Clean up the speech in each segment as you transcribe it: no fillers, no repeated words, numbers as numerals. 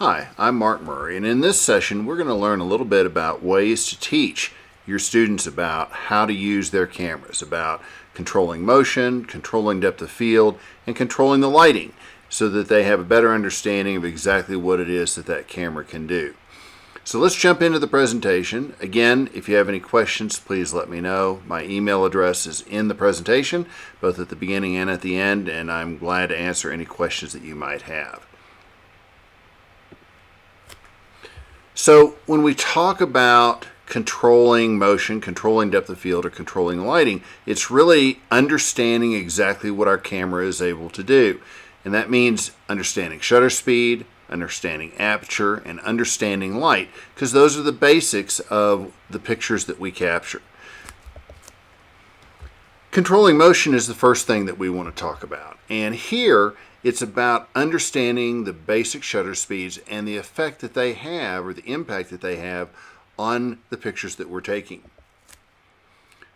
Hi, I'm Mark Murray, and in this session we're going to learn a little bit about ways to teach your students about how to use their cameras, about controlling motion, controlling depth of field, and controlling the lighting so that they have a better understanding of exactly what it is that camera can do. So let's jump into the presentation. Again, if you have any questions, please let me know. My email address is in the presentation, both at the beginning and at the end, and I'm glad to answer any questions that you might have. So when we talk about controlling motion, controlling depth of field, or controlling lighting, it's really understanding exactly what our camera is able to do. And that means understanding shutter speed, understanding aperture, and understanding light, because those are the basics of the pictures that we capture. Controlling motion is the first thing that we want to talk about. And here, it's about understanding the basic shutter speeds and the effect that they have, or the impact that they have on the pictures that we're taking.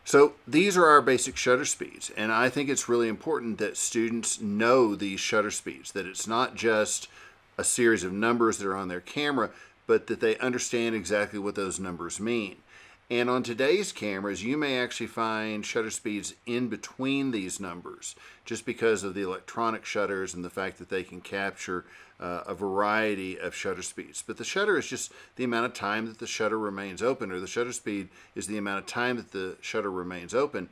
So these are our basic shutter speeds, and I think it's really important that students know these shutter speeds, that it's not just a series of numbers that are on their camera, but that they understand exactly what those numbers mean. And on today's cameras, you may actually find shutter speeds in between these numbers, just because of the electronic shutters and the fact that they can capture a variety of shutter speeds. But the shutter is just the amount of time that the shutter remains open, or the shutter speed is the amount of time that the shutter remains open.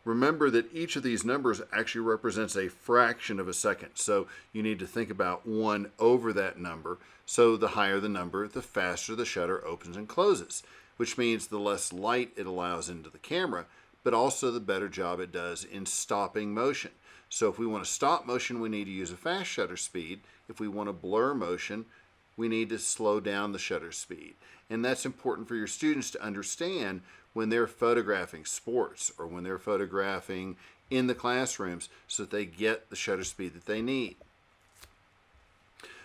Remember that each of these numbers actually represents a fraction of a second. So you need to think about 1 over that number. So the higher the number, the faster the shutter opens and closes, which means the less light it allows into the camera, but also the better job it does in stopping motion. So if we want to stop motion, we need to use a fast shutter speed. If we want to blur motion, we need to slow down the shutter speed. And that's important for your students to understand when they're photographing sports or when they're photographing in the classrooms, so that they get the shutter speed that they need.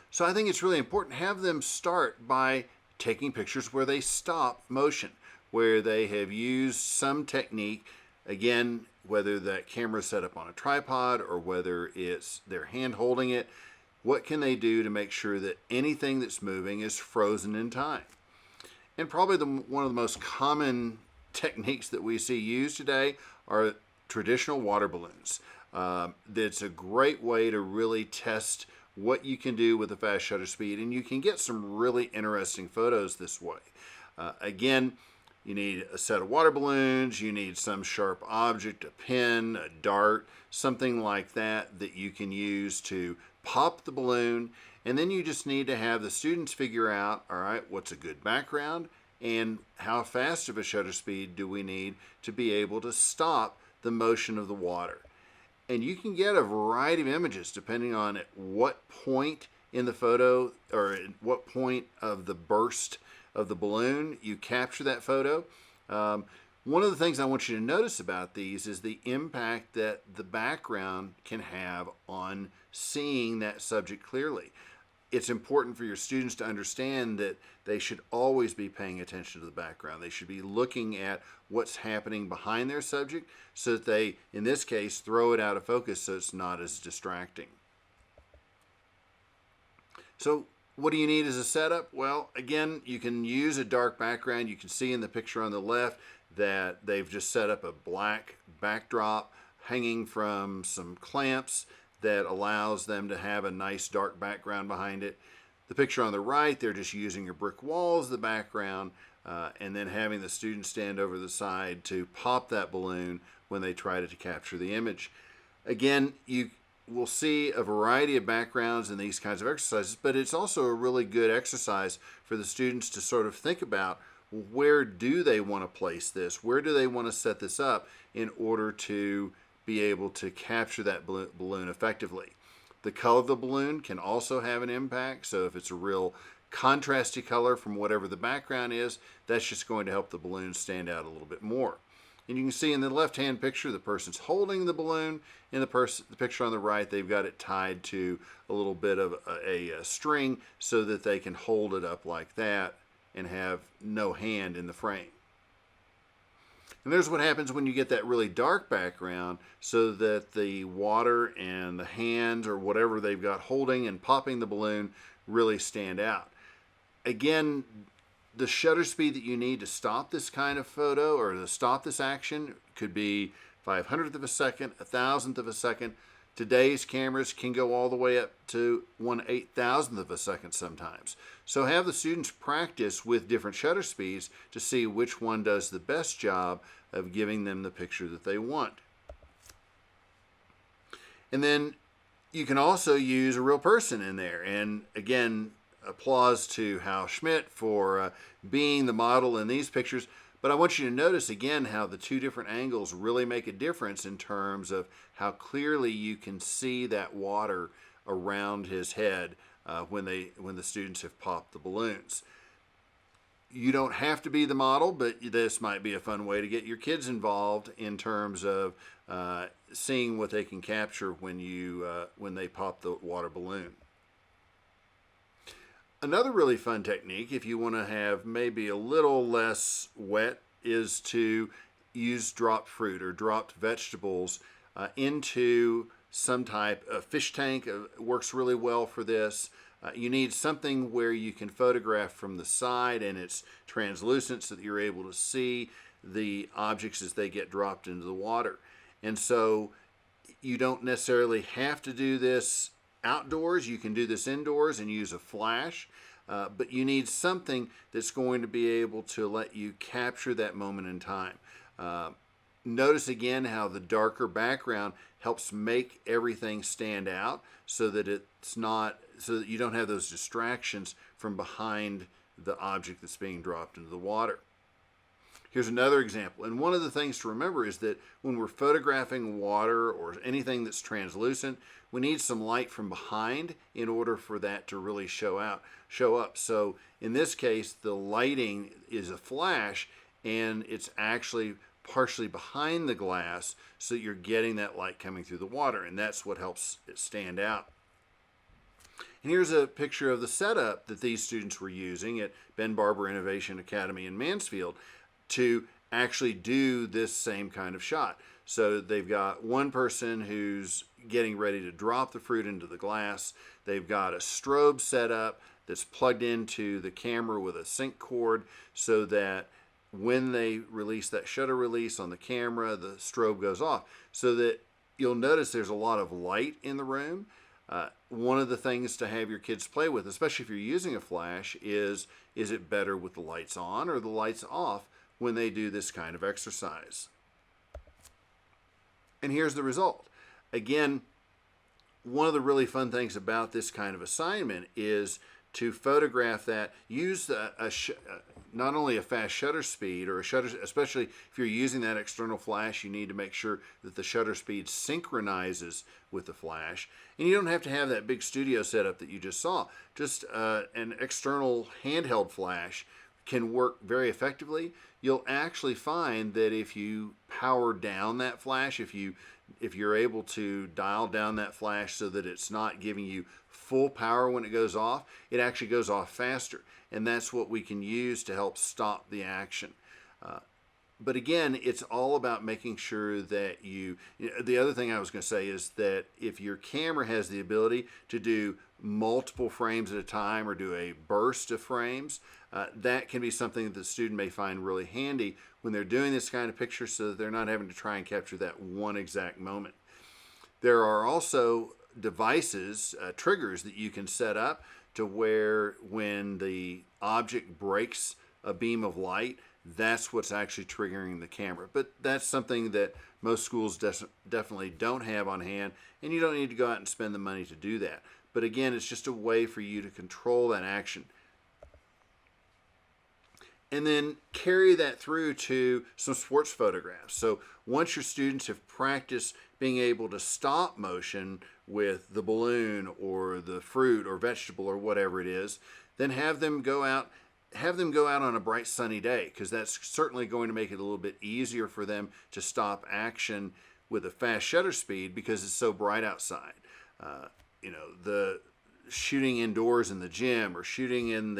So I think it's really important to have them start by taking pictures where they stop motion, where they have used some technique, again, whether that camera is set up on a tripod or whether it's their hand holding it. What can they do to make sure that anything that's moving is frozen in time? And probably one of the most common techniques that we see used today are traditional water balloons. That's a great way to really test what you can do with a fast shutter speed, and you can get some really interesting photos this way. Again, you need a set of water balloons, you need some sharp object, a pen, a dart, something like that that you can use to pop the balloon, and then you just need to have the students figure out, all right, what's a good background and how fast of a shutter speed do we need to be able to stop the motion of the water. And you can get a variety of images depending on at what point in the photo or at what point of the burst of the balloon you capture that photo. One of the things I want you to notice about these is the impact that the background can have on seeing that subject clearly. It's important for your students to understand that they should always be paying attention to the background. They should be looking at what's happening behind their subject so that they, in this case, throw it out of focus so it's not as distracting. So what do you need as a setup? Well, again, you can use a dark background. You can see in the picture on the left that they've just set up a black backdrop hanging from some clamps that allows them to have a nice dark background behind it. The picture on the right, they're just using a brick wall as the background, and then having the students stand over the side to pop that balloon when they try to capture the image. Again, you will see a variety of backgrounds in these kinds of exercises, but it's also a really good exercise for the students to sort of think about, where do they want to place this? Where do they want to set this up in order to be able to capture that balloon effectively? The color of the balloon can also have an impact. So if it's a real contrasty color from whatever the background is, that's just going to help the balloon stand out a little bit more. And you can see in the left-hand picture, the person's holding the balloon. In the picture on the right, they've got it tied to a little bit of a string so that they can hold it up like that and have no hand in the frame. And there's what happens when you get that really dark background, so that the water and the hands or whatever they've got holding and popping the balloon really stand out. Again, the shutter speed that you need to stop this kind of photo or to stop this action could be 500th of a second, 1,000th of a second. Today's cameras can go all the way up to 1/8,000th of a second sometimes. So have the students practice with different shutter speeds to see which one does the best job of giving them the picture that they want. And then you can also use a real person in there. And again, applause to Hal Schmidt for being the model in these pictures. But I want you to notice again how the two different angles really make a difference in terms of how clearly you can see that water around his head when the students have popped the balloons. You don't have to be the model, but this might be a fun way to get your kids involved in terms of seeing what they can capture when they pop the water balloon. Another really fun technique, if you want to have maybe a little less wet, is to use dropped fruit or dropped vegetables into some type of fish tank. Works really well for this. You need something where you can photograph from the side and it's translucent so that you're able to see the objects as they get dropped into the water. And so you don't necessarily have to do this outdoors. You can do this indoors and use a flash, but you need something that's going to be able to let you capture that moment in time. Notice again how the darker background helps make everything stand out so that you don't have those distractions from behind the object that's being dropped into the water. Here's another example. And one of the things to remember is that when we're photographing water or anything that's translucent, we need some light from behind in order for that to really show up. So in this case, the lighting is a flash and it's actually partially behind the glass so that you're getting that light coming through the water, and that's what helps it stand out. And here's a picture of the setup that these students were using at Ben Barber Innovation Academy in Mansfield to actually do this same kind of shot. So they've got one person who's getting ready to drop the fruit into the glass. They've got a strobe set up that's plugged into the camera with a sync cord so that when they release that shutter release on the camera, the strobe goes off. So that you'll notice there's a lot of light in the room. One of the things to have your kids play with, especially if you're using a flash, is it better with the lights on or the lights off when they do this kind of exercise? And here's the result. Again, one of the really fun things about this kind of assignment is to photograph that. Use not only a fast shutter speed or a shutter, especially if you're using that external flash, you need to make sure that the shutter speed synchronizes with the flash. And you don't have to have that big studio setup that you just saw. Just an external handheld flash can work very effectively. You'll actually find that if you power down that flash, if you're able to dial down that flash so that it's not giving you full power when it goes off, it actually goes off faster. And that's what we can use to help stop the action. But again, it's all about making sure that the other thing I was going to say is that if your camera has the ability to do multiple frames at a time or do a burst of frames, that can be something that the student may find really handy when they're doing this kind of picture so that they're not having to try and capture that one exact moment. There are also devices, triggers that you can set up to where when the object breaks a beam of light, that's what's actually triggering the camera. But that's something that most schools definitely don't have on hand, and you don't need to go out and spend the money to do that. But again, it's just a way for you to control that action. And then carry that through to some sports photographs. So once your students have practiced being able to stop motion with the balloon or the fruit or vegetable or whatever it is, then have them go out on a bright sunny day, because that's certainly going to make it a little bit easier for them to stop action with a fast shutter speed because it's so bright outside. The shooting indoors in the gym or shooting in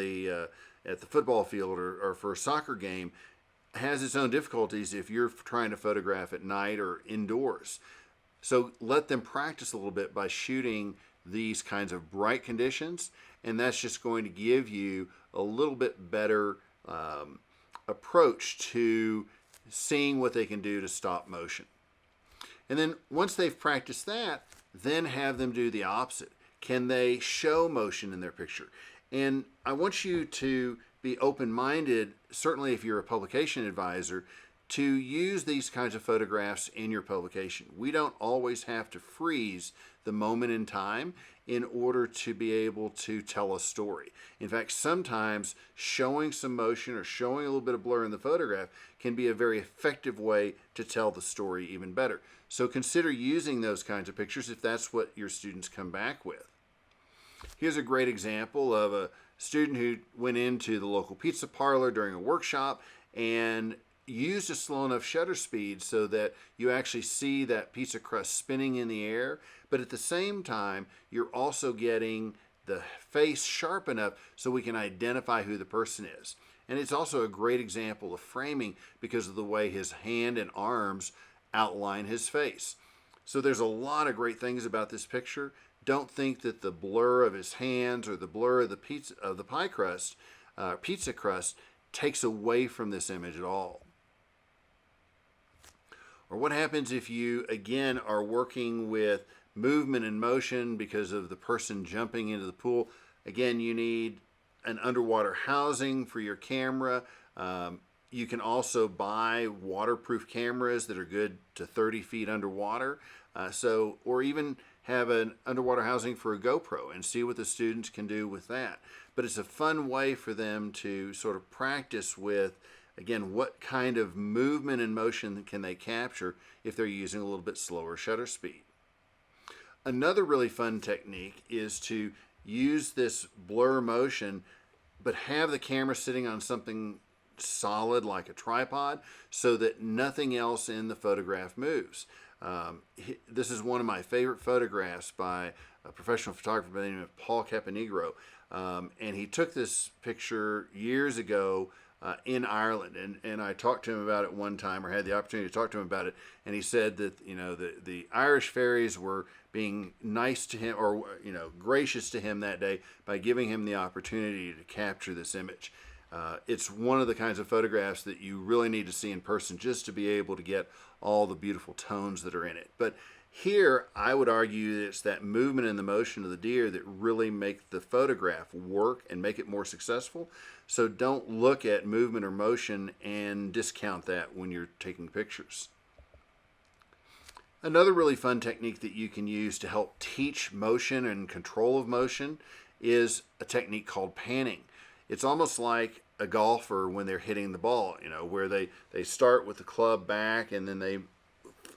at the football field or for a soccer game has its own difficulties if you're trying to photograph at night or indoors. So let them practice a little bit by shooting these kinds of bright conditions, and that's just going to give you a little bit better approach to seeing what they can do to stop motion. And then once they've practiced that, then have them do the opposite. Can they show motion in their picture? And I want you to be open-minded, certainly if you're a publication advisor, to use these kinds of photographs in your publication. We don't always have to freeze the moment in time in order to be able to tell a story. In fact, sometimes showing some motion or showing a little bit of blur in the photograph can be a very effective way to tell the story even better. So consider using those kinds of pictures if that's what your students come back with. Here's a great example of a student who went into the local pizza parlor during a workshop and used a slow enough shutter speed so that you actually see that pizza crust spinning in the air, but at the same time you're also getting the face sharp enough so we can identify who the person is. And it's also a great example of framing because of the way his hand and arms outline his face. So there's a lot of great things about this picture. Don't think that the blur of his hands or the blur of the pie crust, pizza crust, takes away from this image at all. Or what happens if you, again, are working with movement and motion because of the person jumping into the pool? Again, you need an underwater housing for your camera. You can also buy waterproof cameras that are good to 30 feet underwater. Or even have an underwater housing for a GoPro and see what the students can do with that. But it's a fun way for them to sort of practice with, again, what kind of movement and motion can they capture if they're using a little bit slower shutter speed. Another really fun technique is to use this blur motion, but have the camera sitting on something solid like a tripod so that nothing else in the photograph moves. This is one of my favorite photographs by a professional photographer by the name of Paul Caponegro, and he took this picture years ago in Ireland, and I talked to him about it one time, or had the opportunity to talk to him about it, and he said that the Irish fairies were being nice to him, or gracious to him that day by giving him the opportunity to capture this image. It's one of the kinds of photographs that you really need to see in person just to be able to get all the beautiful tones that are in it. But here, I would argue that it's that movement and the motion of the deer that really make the photograph work and make it more successful. So don't look at movement or motion and discount that when you're taking pictures. Another really fun technique that you can use to help teach motion and control of motion is a technique called panning. It's almost like a golfer when they're hitting the ball, where they start with the club back and then they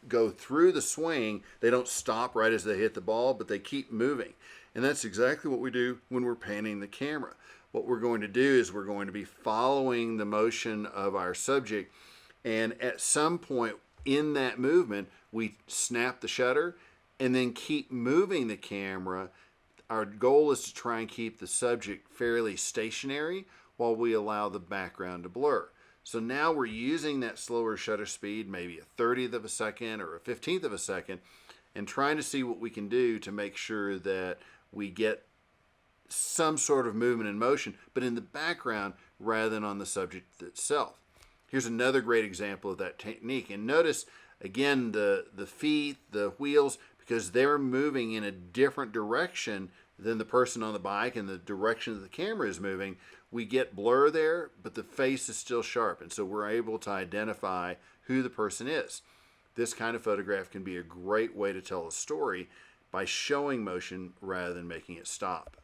go through the swing. They don't stop right as they hit the ball, but they keep moving. And that's exactly what we do when we're panning the camera. What we're going to do is we're going to be following the motion of our subject, and at some point in that movement, we snap the shutter and then keep moving the camera. Our goal is to try and keep the subject fairly stationary while we allow the background to blur. So now we're using that slower shutter speed, maybe a 30th of a second or a 15th of a second, and trying to see what we can do to make sure that we get some sort of movement and motion, but in the background rather than on the subject itself. Here's another great example of that technique. And notice, again, the feet, the wheels, because they're moving in a different direction than the person on the bike and the direction that the camera is moving. We get blur there, but the face is still sharp, and so we're able to identify who the person is. This kind of photograph can be a great way to tell a story by showing motion rather than making it stop.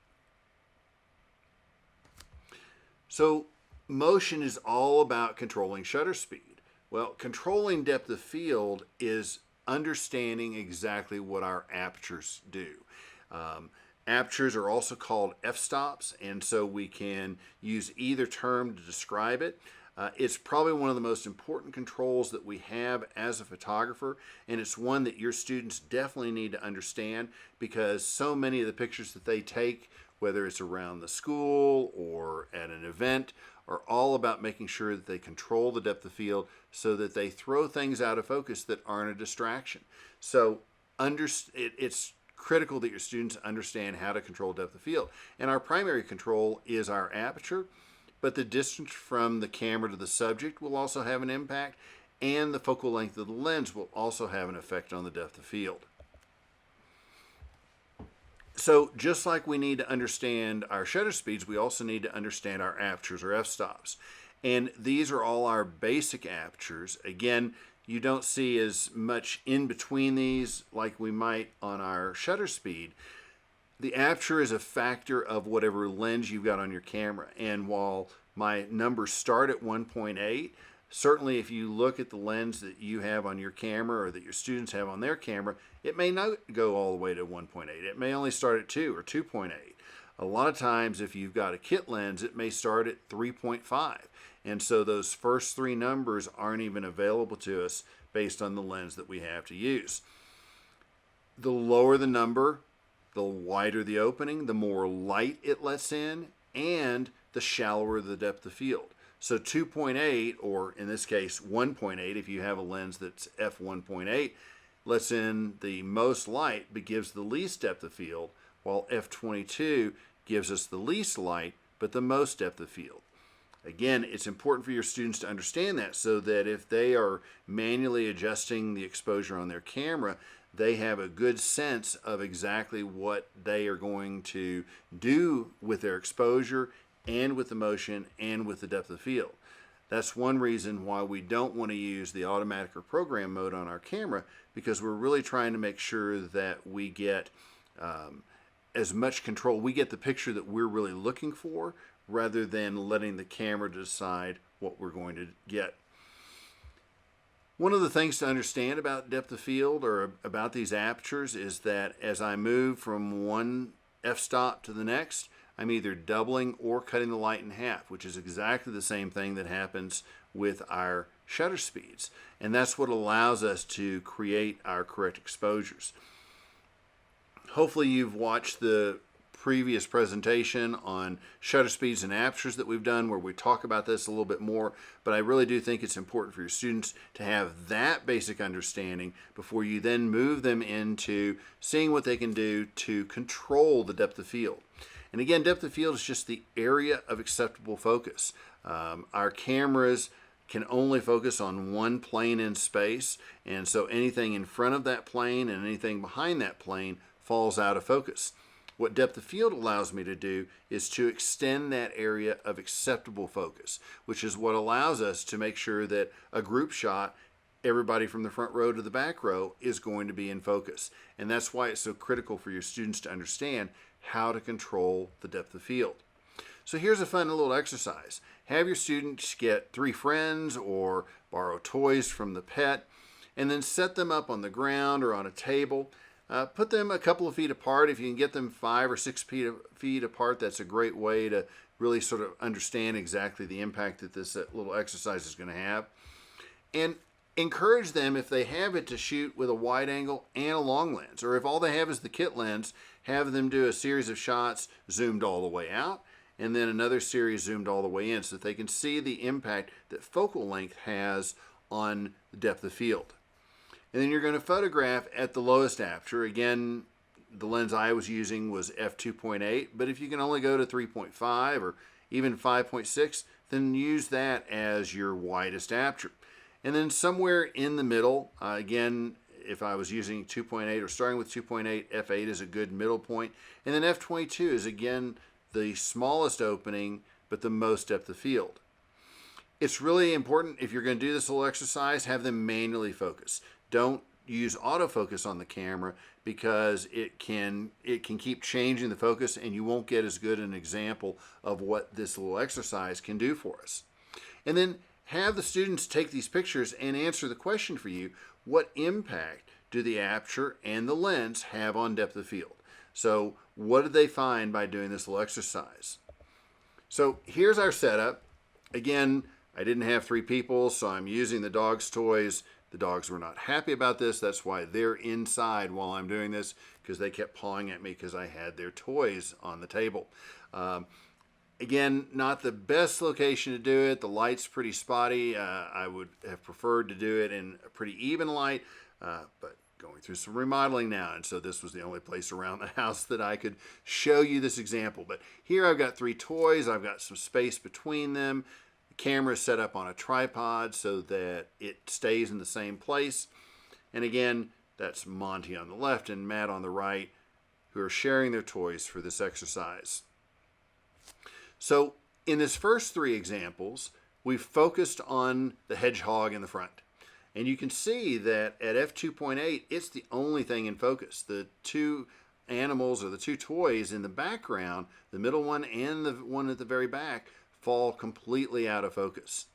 So motion is all about controlling shutter speed. Well, controlling depth of field is understanding exactly what our apertures do. Apertures are also called f-stops, and so we can use either term to describe it. It's probably one of the most important controls that we have as a photographer, and it's one that your students definitely need to understand, because so many of the pictures that they take, whether it's around the school or at an event, are all about making sure that they control the depth of field so that they throw things out of focus that aren't a distraction. So it's critical that your students understand how to control depth of field. And our primary control is our aperture, but the distance from the camera to the subject will also have an impact, and the focal length of the lens will also have an effect on the depth of field. So just like we need to understand our shutter speeds, we also need to understand our apertures or f-stops. And these are all our basic apertures. Again, you don't see as much in between these like we might on our shutter speed. The aperture is a factor of whatever lens you've got on your camera. And while my numbers start at 1.8, certainly if you look at the lens that you have on your camera or that your students have on their camera, it may not go all the way to 1.8. It may only start at 2 or 2.8. A lot of times if you've got a kit lens, it may start at 3.5. And so those first three numbers aren't even available to us based on the lens that we have to use. The lower the number, the wider the opening, the more light it lets in, and the shallower the depth of field. So 2.8, or in this case 1.8, if you have a lens that's f1.8, lets in the most light but gives the least depth of field, while f22 gives us the least light but the most depth of field. Again, it's important for your students to understand that so that if they are manually adjusting the exposure on their camera, they have a good sense of exactly what they are going to do with their exposure and with the motion and with the depth of field. That's one reason why we don't want to use the automatic or program mode on our camera, because we're really trying to make sure that we get as much control. We get the picture that we're really looking for rather than letting the camera decide what we're going to get. One of the things to understand about depth of field or about these apertures is that as I move from one f-stop to the next, I'm either doubling or cutting the light in half, which is exactly the same thing that happens with our shutter speeds. And that's what allows us to create our correct exposures. Hopefully you've watched the previous presentation on shutter speeds and apertures that we've done where we talk about this a little bit more, but I really do think it's important for your students to have that basic understanding before you then move them into seeing what they can do to control the depth of field. And again, depth of field is just the area of acceptable focus. Our cameras can only focus on one plane in space, and so anything in front of that plane and anything behind that plane falls out of focus. What depth of field allows me to do is to extend that area of acceptable focus, which is what allows us to make sure that a group shot, everybody from the front row to the back row, is going to be in focus. And that's why it's so critical for your students to understand how to control the depth of field. So here's a fun little exercise. Have your students get 3 friends or borrow toys from the pet, and then set them up on the ground or on a table. Put them a couple of feet apart. If you can get them 5 or 6 feet apart, that's a great way to really sort of understand exactly the impact that this little exercise is going to have. And encourage them, if they have it, to shoot with a wide angle and a long lens. Or if all they have is the kit lens, have them do a series of shots zoomed all the way out, and then another series zoomed all the way in, so that they can see the impact that focal length has on the depth of field. And then you're going to photograph at the lowest aperture. Again, the lens I was using was f2.8, but if you can only go to 3.5 or even 5.6, then use that as your widest aperture. And then somewhere in the middle, again, if I was using 2.8 or starting with 2.8, f8 is a good middle point. And then f22 is, again, the smallest opening, but the most depth of field. It's really important, if you're going to do this little exercise, have them manually focus. Don't use autofocus on the camera, because it can keep changing the focus and you won't get as good an example of what this little exercise can do for us. And then have the students take these pictures and answer the question for you: what impact do the aperture and the lens have on depth of field? So what did they find by doing this little exercise? So here's our setup. Again, I didn't have 3 people, so I'm using the dog's toys. The dogs were not happy about this. That's why they're inside while I'm doing this, because they kept pawing at me because I had their toys on the table. Again, not the best location to do it. The light's pretty spotty. I would have preferred to do it in a pretty even light, but going through some remodeling now, and so this was the only place around the house that I could show you this example. But here I've got 3 toys. I've got some space between them. The camera is set up on a tripod so that it stays in the same place. And again, that's Monty on the left and Matt on the right, who are sharing their toys for this exercise. So in this first 3 examples, we've focused on the hedgehog in the front. And you can see that at f2.8, it's the only thing in focus. The 2 animals, or the 2 toys in the background, the middle one and the one at the very back, fall completely out of focus.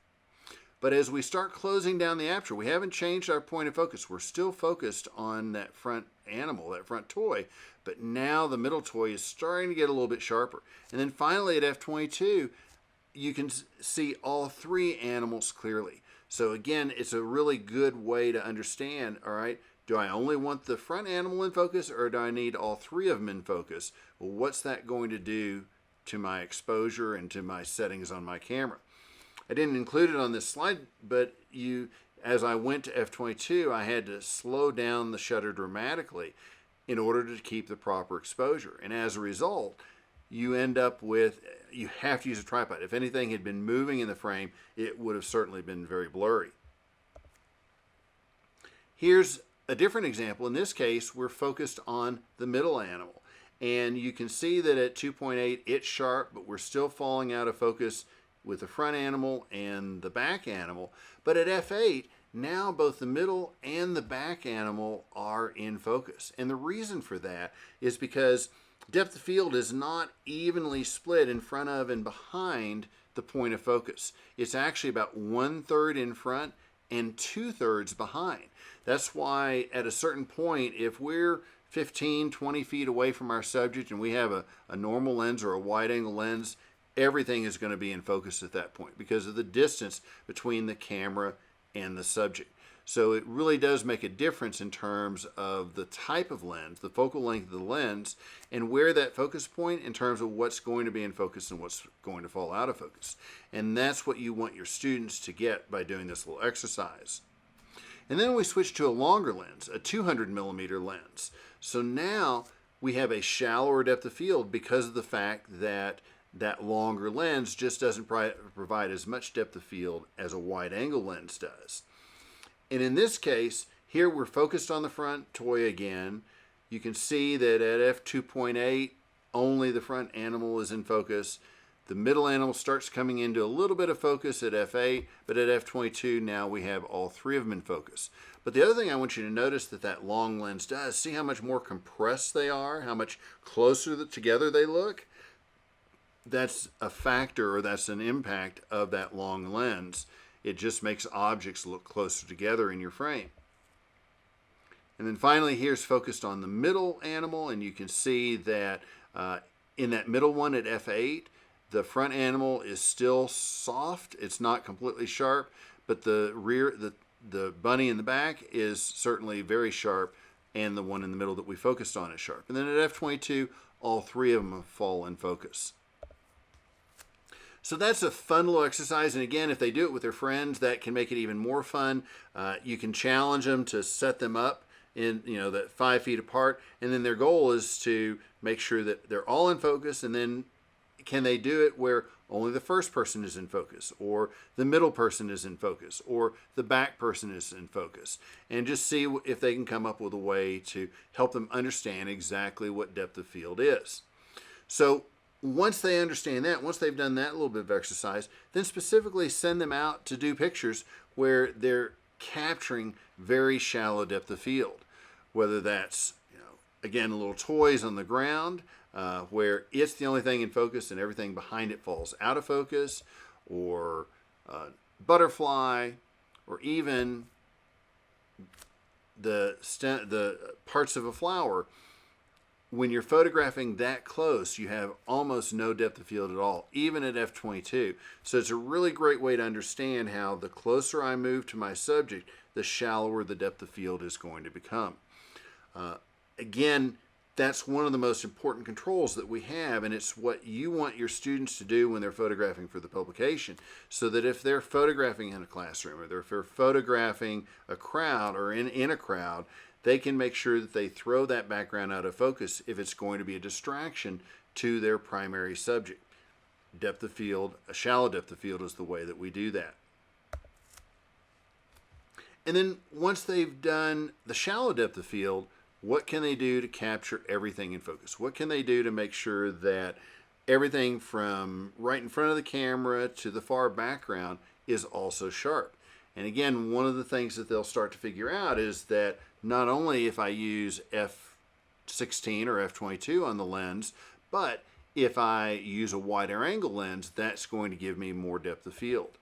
But as we start closing down the aperture, we haven't changed our point of focus. We're still focused on that front animal, that front toy, but now the middle toy is starting to get a little bit sharper. And then finally at f22, you can see all 3 animals clearly. So again, it's a really good way to understand, all right, do I only want the front animal in focus, or do I need all 3 of them in focus? Well, what's that going to do to my exposure and to my settings on my camera? I didn't include it on this slide, but as I went to f22, I had to slow down the shutter dramatically in order to keep the proper exposure. And as a result, you end up with, you have to use a tripod. If anything had been moving in the frame, it would have certainly been very blurry. Here's a different example. In this case, we're focused on the middle animal. And you can see that at 2.8, it's sharp, but we're still falling out of focus with the front animal and the back animal. But at f8, now both the middle and the back animal are in focus. And the reason for that is because depth of field is not evenly split in front of and behind the point of focus. It's actually about 1/3 in front and 2/3 behind. That's why at a certain point, if we're 15, 20 feet away from our subject and we have a normal lens or a wide angle lens, everything is going to be in focus at that point because of the distance between the camera and the subject. So it really does make a difference in terms of the type of lens, the focal length of the lens, and where that focus point in terms of what's going to be in focus and what's going to fall out of focus. And that's what you want your students to get by doing this little exercise. And then we switch to a longer lens, a 200 millimeter lens. So now we have a shallower depth of field because of the fact that that longer lens just doesn't provide as much depth of field as a wide angle lens does. And in this case, here we're focused on the front toy again. You can see that at f2.8, only the front animal is in focus. The middle animal starts coming into a little bit of focus at f8, but at f22 now we have all 3 of them in focus. But the other thing I want you to notice that long lens does, see how much more compressed they are, how much closer together they look? That's a factor, or that's an impact of that long lens. It just makes objects look closer together in your frame. And then finally, here's focused on the middle animal, and you can see that in that middle one at f8, the front animal is still soft. It's not completely sharp, but the bunny in the back is certainly very sharp, and the one in the middle that we focused on is sharp. And then at f22, all 3 of them fall in focus. So that's a fun little exercise, and again, if they do it with their friends, that can make it even more fun. You can challenge them to set them up in, that 5 feet apart, and then their goal is to make sure that they're all in focus, and then can they do it where only the first person is in focus, or the middle person is in focus, or the back person is in focus, and just see if they can come up with a way to help them understand exactly what depth of field is. So once they understand that, once they've done that little bit of exercise, then specifically send them out to do pictures where they're capturing very shallow depth of field. Whether that's, again, little toys on the ground where it's the only thing in focus and everything behind it falls out of focus, or butterfly, or even the parts of a flower. When you're photographing that close, you have almost no depth of field at all, even at f22. So it's a really great way to understand how the closer I move to my subject, the shallower the depth of field is going to become. Again, that's one of the most important controls that we have, and it's what you want your students to do when they're photographing for the publication, so that if they're photographing in a classroom, or if they're photographing a crowd or in a crowd, they can make sure that they throw that background out of focus if it's going to be a distraction to their primary subject. Depth of field, a shallow depth of field is the way that we do that. And then once they've done the shallow depth of field, what can they do to capture everything in focus? What can they do to make sure that everything from right in front of the camera to the far background is also sharp? And again, one of the things that they'll start to figure out is that not only if I use f16 or f22 on the lens, but if I use a wider angle lens, that's going to give me more depth of field.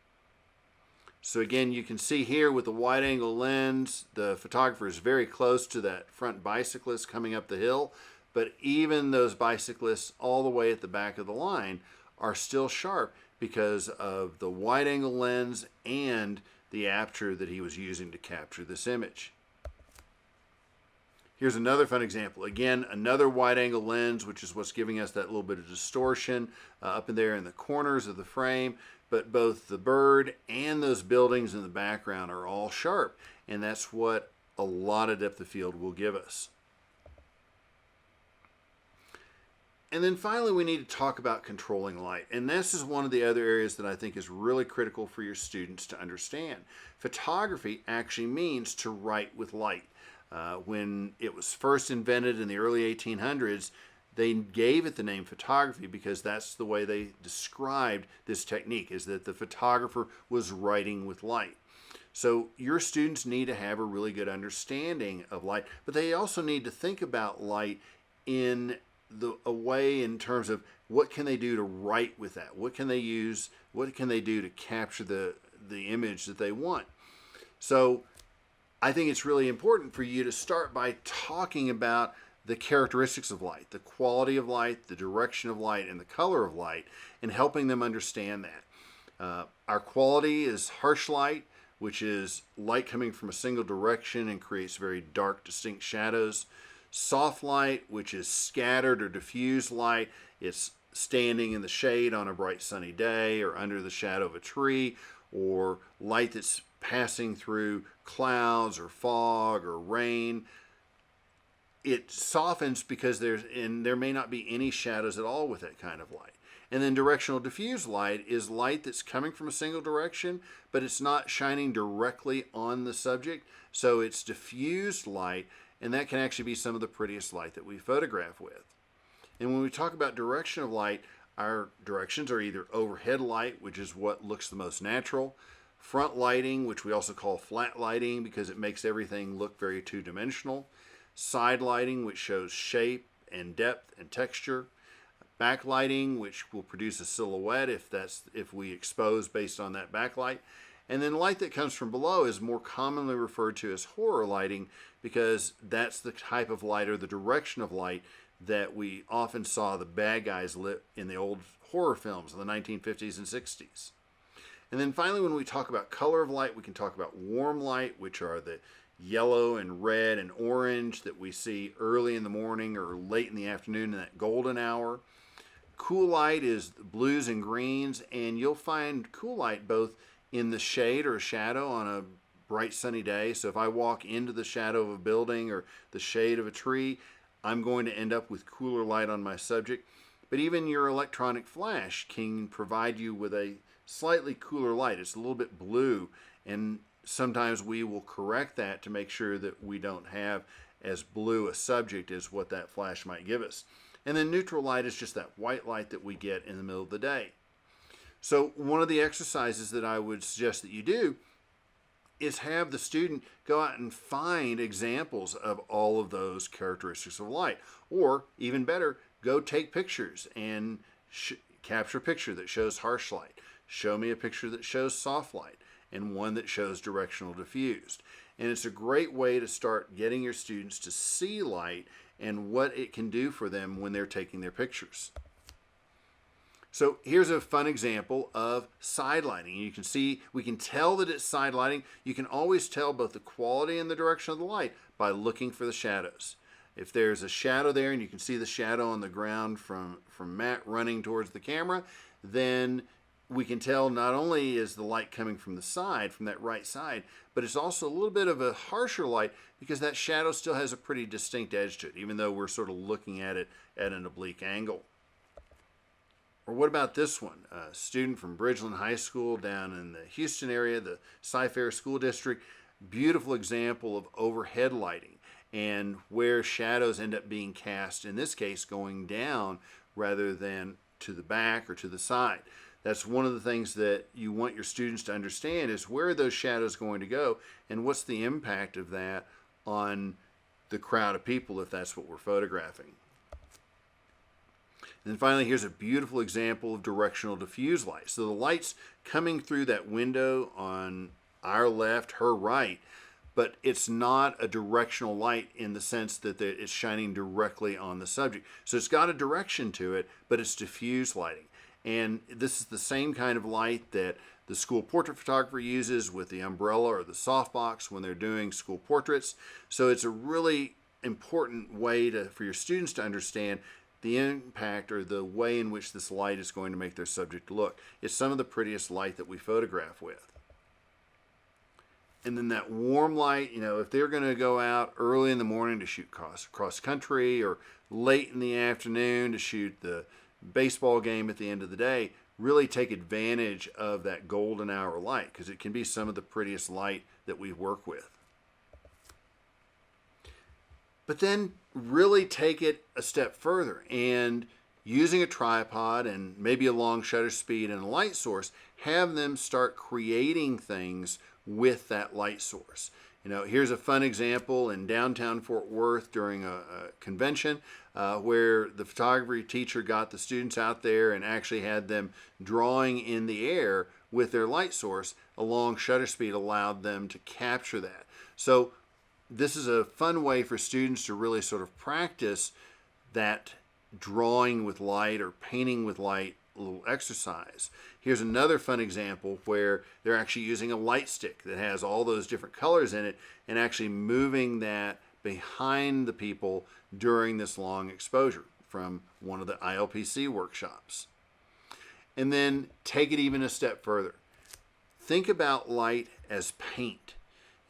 So again, you can see here with the wide angle lens, the photographer is very close to that front bicyclist coming up the hill, but even those bicyclists all the way at the back of the line are still sharp because of the wide angle lens and the aperture that he was using to capture this image. Here's another fun example. Again, another wide angle lens, which is what's giving us that little bit of distortion up in there in the corners of the frame. But both the bird and those buildings in the background are all sharp. And that's what a lot of depth of field will give us. And then finally, we need to talk about controlling light. And this is one of the other areas that I think is really critical for your students to understand. Photography actually means to write with light. When it was first invented in the early 1800s, they gave it the name photography because that's the way they described this technique, is that the photographer was writing with light. So your students need to have a really good understanding of light, but they also need to think about light in a way in terms of what can they do to write with that? What can they use? What can they do to capture the image that they want? So I think it's really important for you to start by talking about the characteristics of light, the quality of light, the direction of light, and the color of light, and helping them understand that. Our quality is harsh light, which is light coming from a single direction and creates very dark, distinct shadows. Soft light, which is scattered or diffused light. It's standing in the shade on a bright sunny day or under the shadow of a tree, or light that's passing through clouds or fog or rain. It softens because there may not be any shadows at all with that kind of light. And then directional diffuse light is light that's coming from a single direction, but it's not shining directly on the subject. So it's diffused light, and that can actually be some of the prettiest light that we photograph with. And when we talk about direction of light, our directions are either overhead light, which is what looks the most natural, front lighting, which we also call flat lighting because it makes everything look very two-dimensional, side lighting, which shows shape and depth and texture, backlighting, which will produce a silhouette if we expose based on that backlight, and then light that comes from below is more commonly referred to as horror lighting because that's the type of light or the direction of light that we often saw the bad guys lit in the old horror films in the 1950s and 60s. And then finally, when we talk about color of light, we can talk about warm light, which are the yellow and red and orange that we see early in the morning or late in the afternoon in that golden hour. Cool light is blues and greens, and you'll find cool light both in the shade or shadow on a bright sunny day. So if I walk into the shadow of a building or the shade of a tree, I'm going to end up with cooler light on my subject. But even your electronic flash can provide you with a slightly cooler light. It's a little bit blue, and sometimes we will correct that to make sure that we don't have as blue a subject as what that flash might give us. And then neutral light is just that white light that we get in the middle of the day. So one of the exercises that I would suggest that you do is have the student go out and find examples of all of those characteristics of light. Or even better, go take pictures and capture a picture that shows harsh light. Show me a picture that shows soft light and one that shows directional diffused. And it's a great way to start getting your students to see light and what it can do for them when they're taking their pictures. So here's a fun example of side lighting. You can see, we can tell that it's side lighting. You can always tell both the quality and the direction of the light by looking for the shadows. If there's a shadow there and you can see the shadow on the ground from Matt running towards the camera, then we can tell not only is the light coming from the side, from that right side, but it's also a little bit of a harsher light because that shadow still has a pretty distinct edge to it, even though we're sort of looking at it at an oblique angle. Or what about this one? A student from Bridgeland High School down in the Houston area, the Cy-Fair School District. Beautiful example of overhead lighting and where shadows end up being cast, in this case going down rather than to the back or to the side. That's one of the things that you want your students to understand is where are those shadows going to go and what's the impact of that on the crowd of people if that's what we're photographing. And then finally, here's a beautiful example of directional diffuse light. So the light's coming through that window on our left, her right, but it's not a directional light in the sense that it's shining directly on the subject. So it's got a direction to it, but it's diffuse lighting. And this is the same kind of light that the school portrait photographer uses with the umbrella or the softbox when they're doing school portraits. So it's a really important way for your students to understand the impact or the way in which this light is going to make their subject look. It's some of the prettiest light that we photograph with. And then that warm light, if they're going to go out early in the morning to shoot cross country or late in the afternoon to shoot the baseball game at the end of the day, really take advantage of that golden hour light because it can be some of the prettiest light that we work with. But then really take it a step further and using a tripod and maybe a long shutter speed and a light source, have them start creating things with that light source. Here's a fun example in downtown Fort Worth during a convention where the photography teacher got the students out there and actually had them drawing in the air with their light source. A long shutter speed allowed them to capture that. So this is a fun way for students to really sort of practice that drawing with light or painting with light little exercise. Here's another fun example where they're actually using a light stick that has all those different colors in it and actually moving that behind the people during this long exposure from one of the ILPC workshops. And then take it even a step further. Think about light as paint.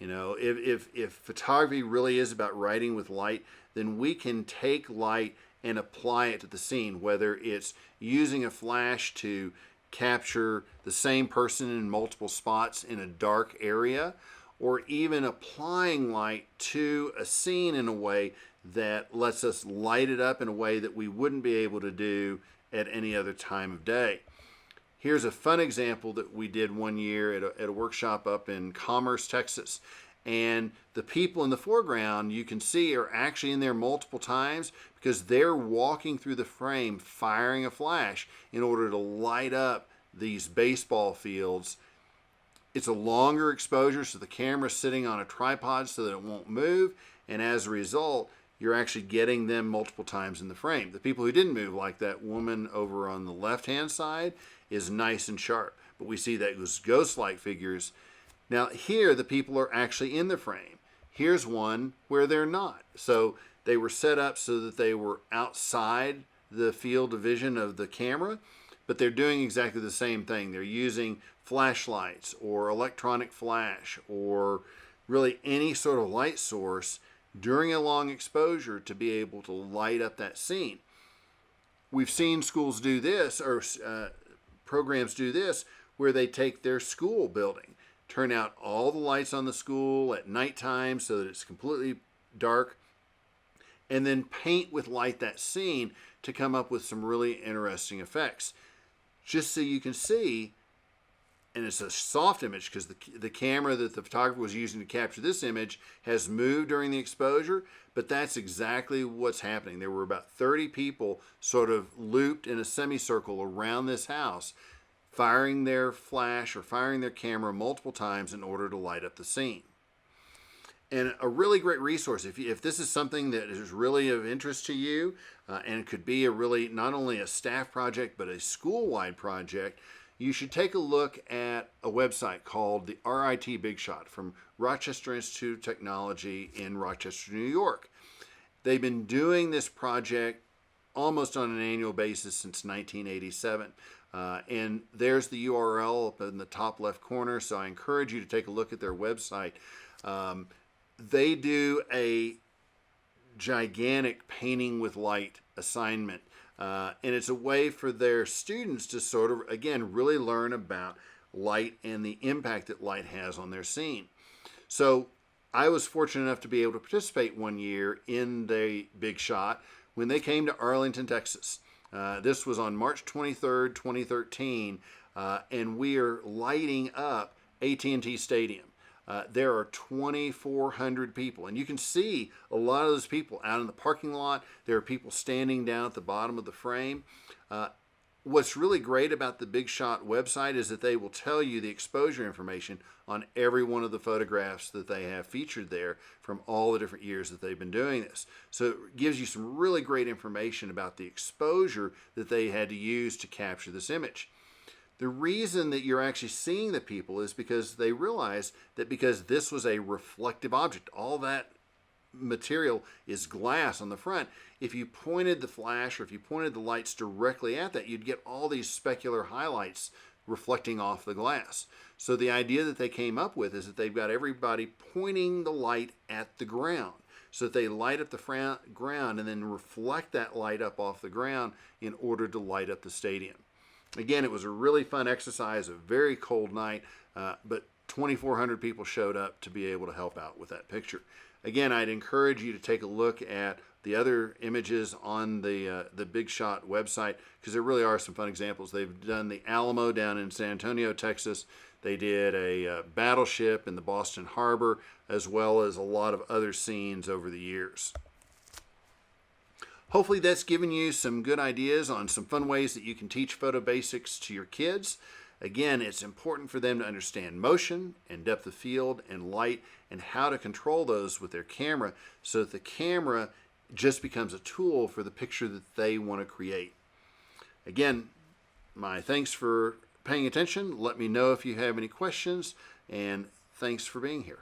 If photography really is about writing with light, then we can take light and apply it to the scene, whether it's using a flash to capture the same person in multiple spots in a dark area, or even applying light to a scene in a way that lets us light it up in a way that we wouldn't be able to do at any other time of day. Here's a fun example that we did one year at a workshop up in Commerce, Texas. And the people in the foreground you can see are actually in there multiple times because they're walking through the frame firing a flash in order to light up these baseball fields. It's a longer exposure, so the camera's sitting on a tripod so that it won't move, and as a result you're actually getting them multiple times in the frame. The people who didn't move, like that woman over on the left hand side, is nice and sharp, but we see that those ghost-like figures. Now here the people are actually in the frame. Here's one where they're not. So they were set up so that they were outside the field of vision of the camera, but they're doing exactly the same thing. They're using flashlights or electronic flash or really any sort of light source during a long exposure to be able to light up that scene. We've seen schools do this, or programs do this, where they take their school building, turn out all the lights on the school at nighttime so that it's completely dark, and then paint with light that scene to come up with some really interesting effects. Just so you can see, and it's a soft image because the camera that the photographer was using to capture this image has moved during the exposure, but that's exactly what's happening. There were about 30 people sort of looped in a semicircle around this house, firing their flash or firing their camera multiple times in order to light up the scene. And a really great resource, if this is something that is really of interest to you, and it could be a really, not only a staff project, but a school-wide project, you should take a look at a website called the RIT Big Shot from Rochester Institute of Technology in Rochester, New York. They've been doing this project almost on an annual basis since 1987. And there's the URL up in the top left corner, so I encourage you to take a look at their website. They do a gigantic painting with light assignment, and it's a way for their students to sort of, again, really learn about light and the impact that light has on their scene. So I was fortunate enough to be able to participate one year in the Big Shot when they came to Arlington, Texas. This was on March 23rd, 2013, and we are lighting up AT&T Stadium. There are 2,400 people, and you can see a lot of those people out in the parking lot. There are people standing down at the bottom of the frame. What's really great about the Big Shot website is that they will tell you the exposure information on every one of the photographs that they have featured there from all the different years that they've been doing this. So it gives you some really great information about the exposure that they had to use to capture this image. The reason that you're actually seeing the people is because they realized that because this was a reflective object, all that material is glass on the front. If you pointed the flash or if you pointed the lights directly at that, you'd get all these specular highlights reflecting off the glass. So the idea that they came up with is that they've got everybody pointing the light at the ground, so that they light up the ground and then reflect that light up off the ground in order to light up the stadium. Again, it was a really fun exercise, a very cold night, but 2,400 people showed up to be able to help out with that picture. Again, I'd encourage you to take a look at the other images on the Big Shot website, because there really are some fun examples. They've done the Alamo down in San Antonio, Texas. They did a battleship in the Boston Harbor, as well as a lot of other scenes over the years. Hopefully that's given you some good ideas on some fun ways that you can teach photo basics to your kids. Again, it's important for them to understand motion and depth of field and light and how to control those with their camera, so that the camera just becomes a tool for the picture that they want to create. Again, my thanks for paying attention. Let me know if you have any questions, and thanks for being here.